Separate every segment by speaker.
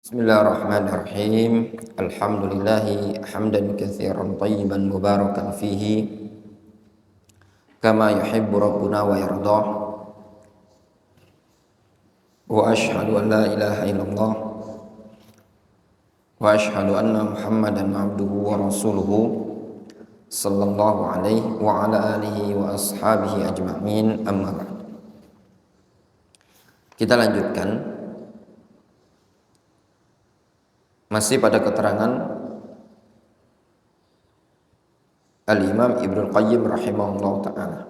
Speaker 1: Bismillahirrahmanirrahim. Alhamdulillahi hamdan katsiran tayyiban mubarakan fihi kama yuhibbu rabbuna wa yardah. Wa ashhadu an la ilaha illallah wa ashhadu anna Muhammadan abduhu wa rasuluhu sallallahu alaihi wa ala alihi wa ashabihi ajma'in, amma ba'd. Kita lanjutkan masih pada keterangan Al-Imam Ibnul Qayyim rahimahullah ta'ala.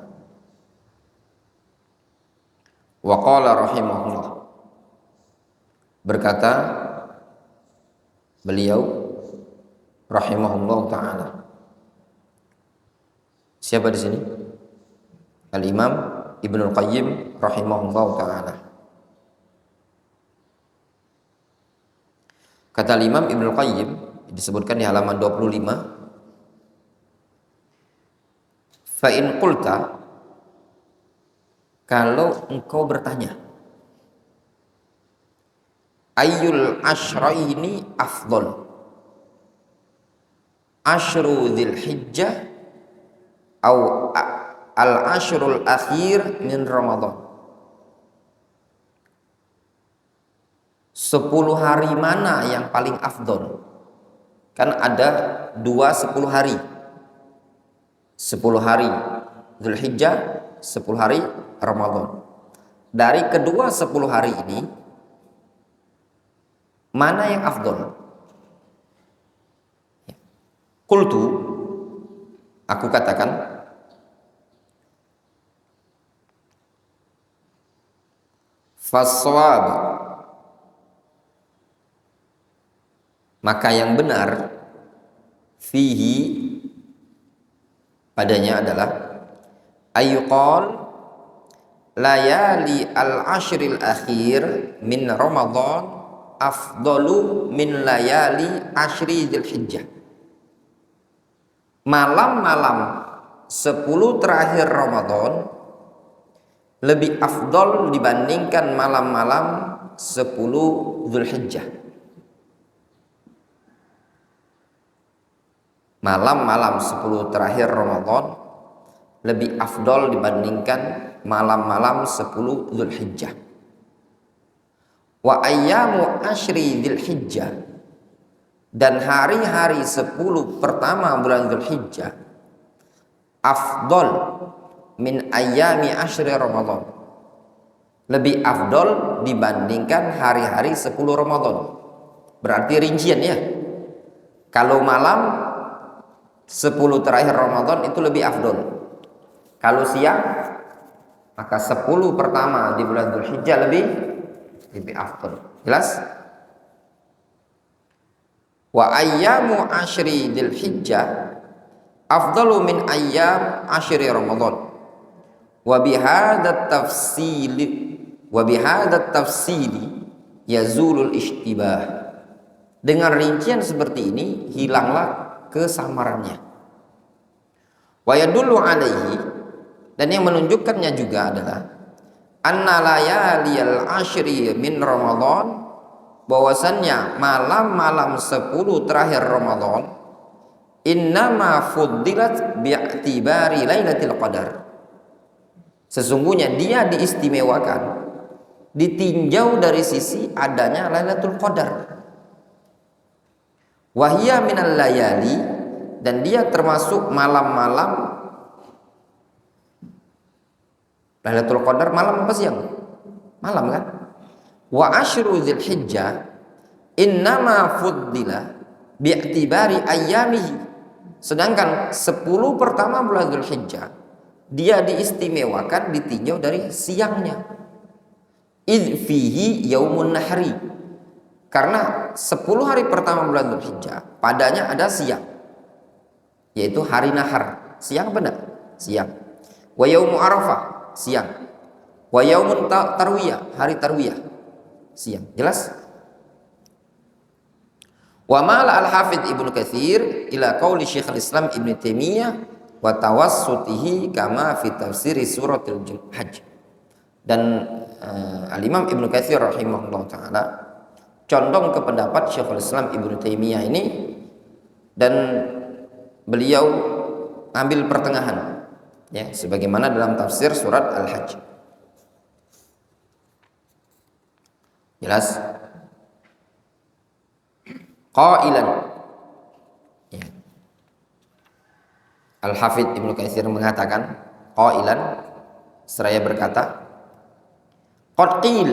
Speaker 1: Wa qala rahimahullah, berkata beliau rahimahullah ta'ala. Siapa di sini? Al-Imam Ibnul Qayyim rahimahullah ta'ala. Kata Imam Ibnul Qayyim, disebutkan di halaman 25, fa in qulta, kalau engkau bertanya, ayyul ashraini afdal, ashru dzil hijjah au al ashrul akhir min Ramadan, 10 hari mana yang paling afdol? Kan ada 10 hari. 10 hari Dzulhijjah, 10 hari Ramadan. Dari kedua 10 hari ini, mana yang afdol? Qultu, aku katakan, faswab, maka yang benar, fihi, padanya adalah ayyuqal layali al-ashril akhir min Ramadan afdalu min layali ashri Dzulhijjah. Malam-malam 10 terakhir Ramadan lebih afdol dibandingkan malam-malam 10 Dzulhijjah. Malam-malam 10 terakhir Ramadan lebih afdol dibandingkan malam-malam 10 Dzulhijjah. Wa ayyamu ashri Dzulhijjah, dan hari-hari 10 pertama bulan Dzulhijjah afdol min ayyami ashri Ramadan, lebih afdol dibandingkan hari-hari 10 Ramadan. Berarti rincian ya. Kalau malam 10 terakhir Ramadan itu lebih afdol. Kalau siang, maka 10 pertama di bulan Dzulhijjah lebih afdol. Jelas? Wa ayyamu ashri Dzulhijjah afdalu min ayyam ashri Ramadan. Wa bihadza tafsili yazulul ishtibah. Dengan rincian seperti ini hilanglah kesamarannya. Wa yadullu alaihi, dan yang menunjukkannya juga adalah anna layaliyal ashri min Ramadan, bahwasannya malam-malam 10 terakhir Ramadan innama fuddilat bi'tibari lailatul qadar, sesungguhnya dia diistimewakan, ditinjau dari sisi adanya Lailatul Qadar. Wahia minal layali, dan dia termasuk malam-malam. Lailatul Qadar malam apa siang? Malam kan? Wa asyru Dzulhijjah innama fuddila bi'tibari ayyamihi, sedangkan 10 pertama bulan Dzulhijjah dia diistimewakan, ditinjau dari siangnya. Idh fihi yaumun nahri, karena 10 hari pertama bulan Dzulhijjah padanya ada siang, yaitu hari nahar. Siang benar? Siang. Wa yaumu arafah, siang. Wa yaumun tarwiyah, hari tarwiyah, siang. Jelas? Wa mala al-Hafidz Ibnu Katsir ila qauli Syekhul Islam Ibnu Taimiyah wa tawassutihi kama fi tafsir suratul Hajj. Dan Al-Imam Ibnu Katsir rahimahullah ta'ala condong ke pendapat Syekhul Islam Ibnu Taimiyah ini, dan beliau ambil pertengahan, ya, sebagaimana dalam tafsir surat Al-Hajj. Jelas? Qailan, ya. Al-Hafidz Ibnu Katsir mengatakan qailan, seraya berkata, qad qil,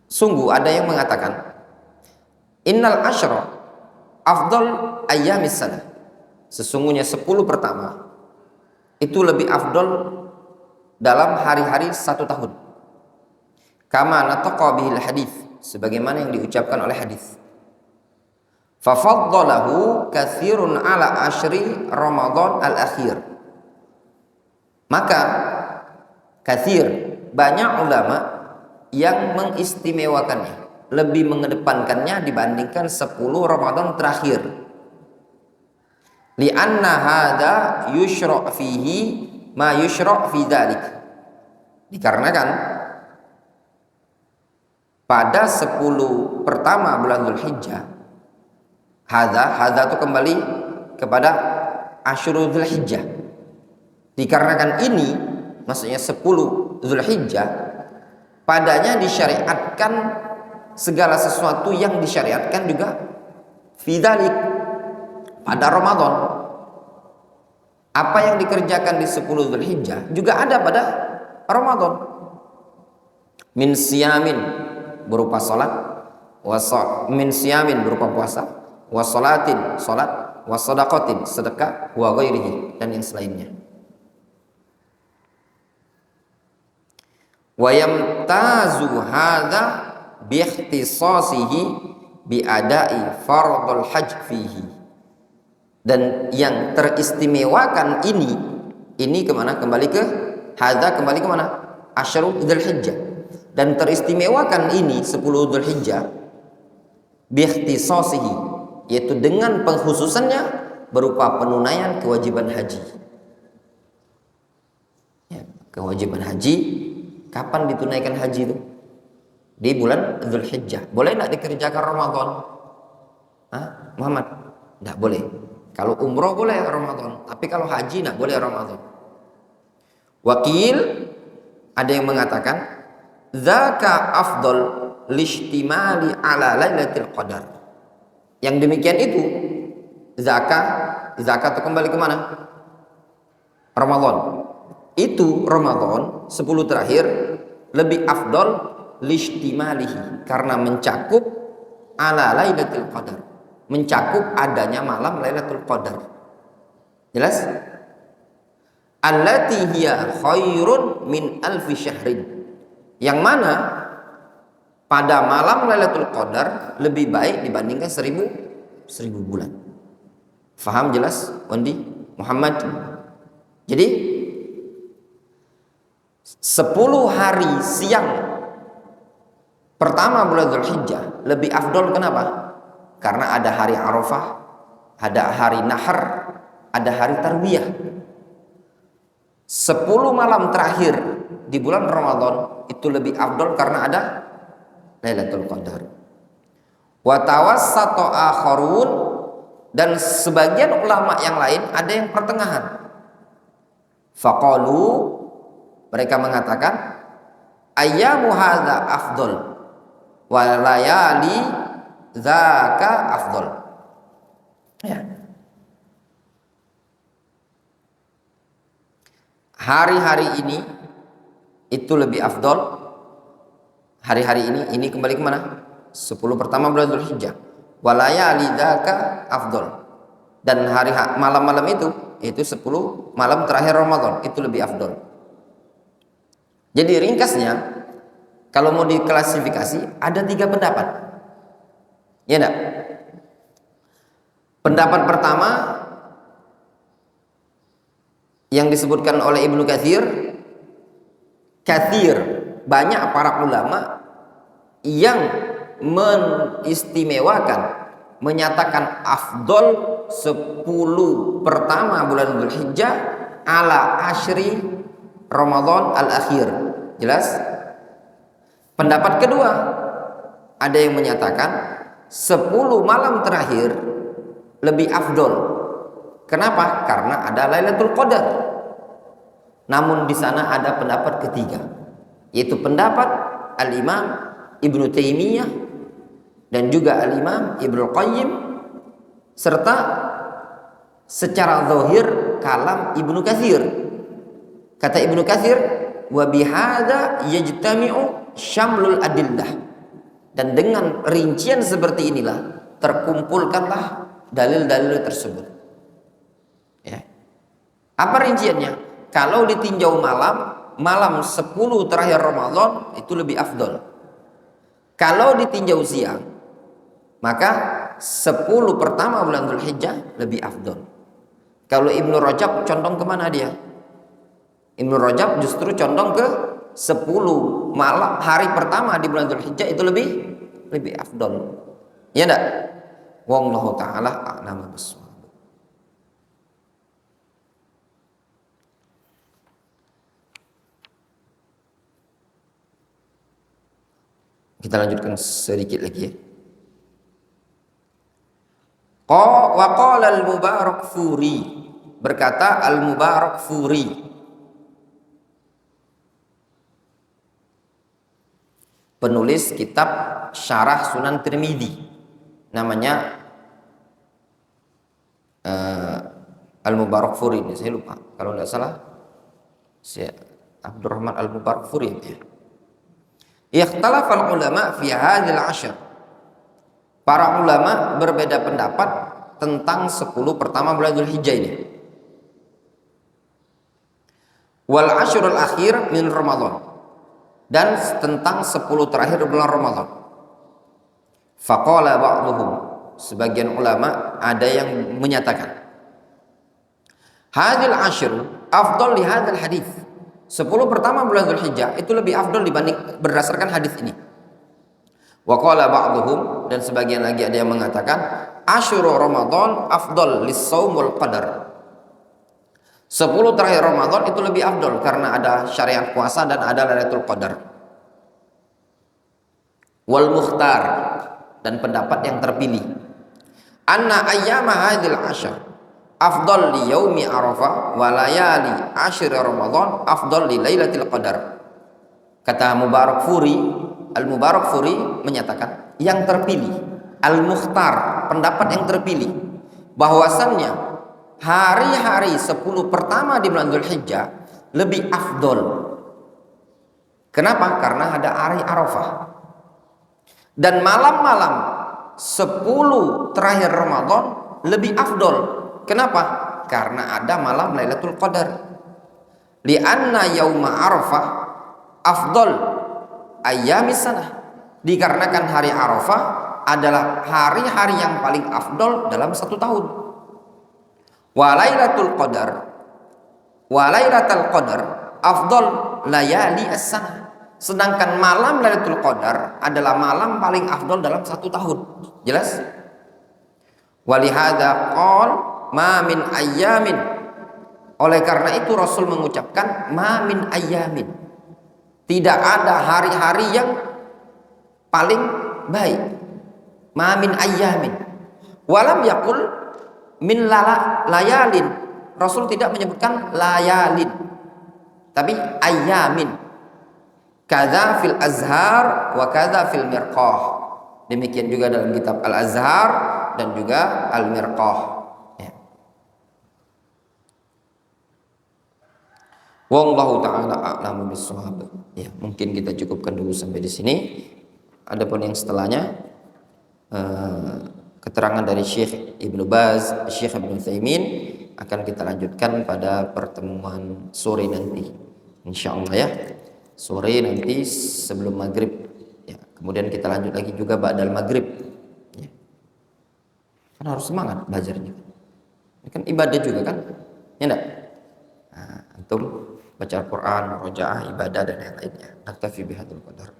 Speaker 1: sungguh ada yang mengatakan, innal asyra afdal ayyamis sanah, sesungguhnya 10 pertama itu lebih afdal dalam hari-hari 1 tahun. Kama nataqa bihil hadis, sebagaimana yang diucapkan oleh hadis. Fa faddalahu katsirun ala asyri Ramadan al-akhir. Maka katsir, banyak ulama yang mengistimewakannya, lebih mengedepankannya dibandingkan 10 Ramadan terakhir. Li'anna hadza yushra' fihi ma yushra' fi dzalik. Dikarenakan pada 10 pertama bulan Dzulhijjah, hadza itu kembali kepada Asyurul Dzulhijjah. Dikarenakan ini, maksudnya 10 Dzulhijjah, padanya disyariatkan segala sesuatu yang disyariatkan juga fi dzalik, pada Ramadan. Apa yang dikerjakan di 10 Dzulhijjah juga ada pada Ramadan. Min siyamin, berupa salat, min siyamin, berupa puasa, wa salatin, salat, wa sadaqatin, sedekah, wa ghairihi, dan yang selainnya. Wa yamtazu hadza bi ikhtisasihi bi ada'i fardhul hajj fihi. Dan yang teristimewakan ini kemana? Kembali ke hadza, kembali kemana? Asyurul Dzulhijjah. Dan teristimewakan ini 10 Dzulhijjah bi ikhtisasihi, yaitu dengan pengkhususannya berupa penunaian kewajiban haji. Ya, kewajiban haji, kapan ditunaikan haji itu? Di bulan Dzulhijjah. Boleh tidak dikerjakan Ramadan? Muhammad? Tidak boleh. Kalau umroh boleh Ramadan, tapi kalau haji tidak boleh Ramadan. Wakil, ada yang mengatakan zaka afdal lishtimali ala lailatul qadar. Yang demikian itu zakat itu kembali ke mana? Ramadan. Itu Ramadan 10 terakhir lebih afdal lishtimalihi, karena mencakup ala lailatul qadar, mencakup adanya malam Lailatul Qadar. Jelas? Allati hiya khairun min alfi syahrin, yang mana pada malam Lailatul Qadar lebih baik dibandingkan 1000 bulan. Faham jelas Wandi Muhammad? Jadi 10 hari siang pertama bulan Dzulhijjah lebih afdol. Kenapa? Karena ada hari Arafah, ada hari Nahar, ada hari Tarwiyah. 10 malam terakhir di bulan Ramadan itu lebih afdol karena ada Lailatul Qadar. Wa tawassata akharun, dan sebagian ulama yang lain ada yang pertengahan. Faqalu, mereka mengatakan ayyamu hadza afdol wa layali dzaka afdol. Ya. Hari-hari ini itu lebih afdol. Hari-hari ini kembali ke mana? 10 pertama bulan Dzulhijjah. Walayali dzaka afdol. Dan hari malam-malam itu 10 malam terakhir Ramadan itu lebih afdol. Jadi ringkasnya, kalau mau diklasifikasi ada 3 pendapat. Ya enggak? Pendapat pertama yang disebutkan oleh Ibnu Katsir, banyak para ulama yang mengistimewakan, menyatakan afdol 10 pertama bulan Dzulhijjah ala asyri Ramadan al-akhir. Jelas? Pendapat kedua, ada yang menyatakan 10 malam terakhir lebih afdol. Kenapa? Karena ada Lailatul Qadar. Namun di sana ada pendapat ketiga, yaitu pendapat Al-Imam Ibnu Taimiyah dan juga Al-Imam Ibnu Qayyim, serta secara zahir kalam Ibnu Katsir. Kata Ibnu Katsir, wa bihadza yajtami'u syamlul adillah, dan dengan rincian seperti inilah terkumpulkanlah dalil-dalil tersebut. Ya. Apa rinciannya? Kalau ditinjau malam 10 terakhir Ramadan itu lebih afdol. Kalau ditinjau siang, maka 10 pertama bulan Dzulhijjah lebih afdol. Kalau Ibnu Rajab condong kemana dia? Ibnu Rajab justru condong ke 10 malam hari pertama di bulan Dzulhijjah itu lebih afdol. Ya enggak? Wallahu taala a'lam bissawab. Kita lanjutkan sedikit lagi ya. Wa qala al-Mubarakfuri, berkata al-Mubarakfuri, penulis kitab Syarah Sunan Tirmidzi, namanya Al-Mubarakfuri, saya lupa kalau tidak salah Abdurrahman Al-Mubarakfuri ya. Ikhtalafal ulama fi hadzal 'ashr. Para ulama berbeda pendapat tentang 10 pertama bulan Dzulhijjah ini. Wal 'ashrul akhir min Ramadan, dan tentang 10 terakhir bulan Ramadan. Faqala ba'dhum, sebagian ulama ada yang menyatakan hadzal 'ashr afdal li hadzal hadits. 10 pertama bulan Dzulhijjah itu lebih afdal dibanding berdasarkan hadis ini. Wa qala ba'dhum, dan sebagian lagi ada yang mengatakan asyru Ramadan afdal lis-shaum wal qadar. 10 terakhir Ramadan itu lebih afdal karena ada syariat puasa dan ada Lailatul Qadar. Wal mukhtar, dan pendapat yang terpilih, anna ayyama hadzal asyr afdal li yaumi Arafah wa layali asyir Ramadan afdal li Lailatul Qadar. Kata Al-Mubarakfuri menyatakan yang terpilih, Al-Mukhtar, pendapat yang terpilih, bahwasannya hari-hari 10 pertama di bulan Dzulhijjah lebih afdol. Kenapa? Karena ada hari Arafah. Dan malam-malam 10 terakhir Ramadan lebih afdol. Kenapa? Karena ada malam Lailatul Qadar. Li'anna yauma Arafah afdol ayyamis sanah. Dikarenakan hari Arafah adalah hari-hari yang paling afdol dalam 1 tahun. Wa Lailatul Qadar afdol layali as-sanah. Sedangkan malam Lailatul Qadar adalah malam paling afdol dalam 1 tahun. Jelas? Walihada qol ma min ayyamin. Oleh karena itu Rasul mengucapkan ma min ayyamin. Tidak ada hari-hari yang paling baik. Ma min ayyamin. Walam yaqul min layalin. Rasul tidak menyebutkan layalin, tapi ayyamin. Kadza fil azhar wa kadza fil mirqah. Demikian juga dalam kitab Al-Azhar dan juga Al-Mirqah. Ya. Wallahu taala a'lamu bissawab. Ya, mungkin kita cukupkan dulu sampai di sini. Adapun yang setelahnya keterangan dari Syekh Ibnu Baz, Syekh Ibnu Utsaimin akan kita lanjutkan pada pertemuan sore nanti, insyaallah ya. Sore nanti sebelum maghrib ya. Kemudian kita lanjut lagi juga ba'dal maghrib ya. Kan harus semangat belajarnya, ini kan ibadah juga kan, ya enggak? Nah, antum baca Al-Quran, murojaah, ibadah dan yang lainnya. Naktafi bihadzal qadar.